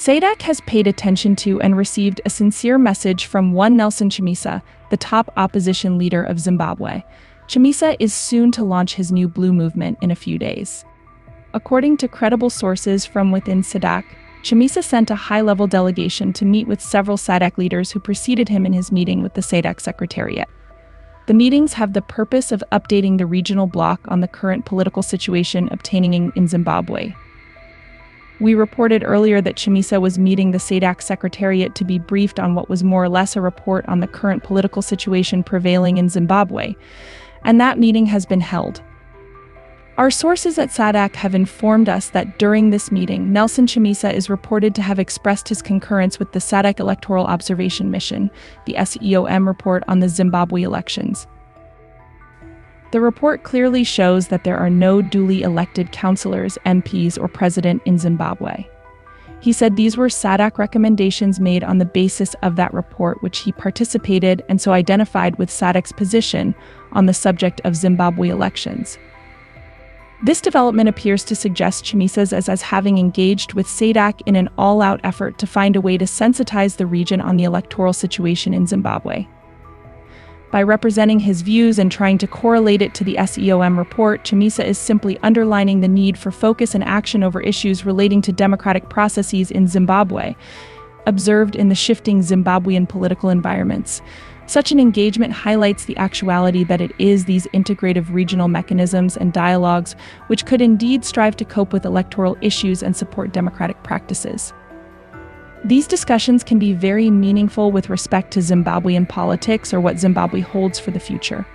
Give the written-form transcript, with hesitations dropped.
Sadc has paid attention to and received a sincere message from one Nelson Chamisa, the top opposition leader of Zimbabwe. Chamisa is soon to launch his new Blue movement in a few days. According to credible sources from within Sadc, Chamisa sent a high-level delegation to meet with several Sadc leaders who preceded him in his meeting with the Sadc Secretariat. The meetings have the purpose of updating the regional bloc on the current political situation obtaining in Zimbabwe. We reported earlier that Chamisa was meeting the Sadc Secretariat to be briefed on what was more or less a report on the current political situation prevailing in Zimbabwe, and that meeting has been held. Our sources at Sadc have informed us that during this meeting, Nelson Chamisa is reported to have expressed his concurrence with the Sadc Electoral Observation Mission, the CCZimbabweElection report on the Zimbabwe elections. The report clearly shows that there are no duly elected councillors, MPs, or president in Zimbabwe. He said these were Sadc recommendations made on the basis of that report, which he participated and so identified with Sadc's position on the subject of Zimbabwe elections. This development appears to suggest Chamisa as having engaged with Sadc in an all-out effort to find a way to sensitize the region on the electoral situation in Zimbabwe. By representing his views and trying to correlate it to the CCZimbabweElection report, Chamisa is simply underlining the need for focus and action over issues relating to democratic processes in Zimbabwe, observed in the shifting Zimbabwean political environments. Such an engagement highlights the actuality that it is these integrative regional mechanisms and dialogues which could indeed strive to cope with electoral issues and support democratic practices. These discussions can be very meaningful with respect to Zimbabwean politics or what Zimbabwe holds for the future.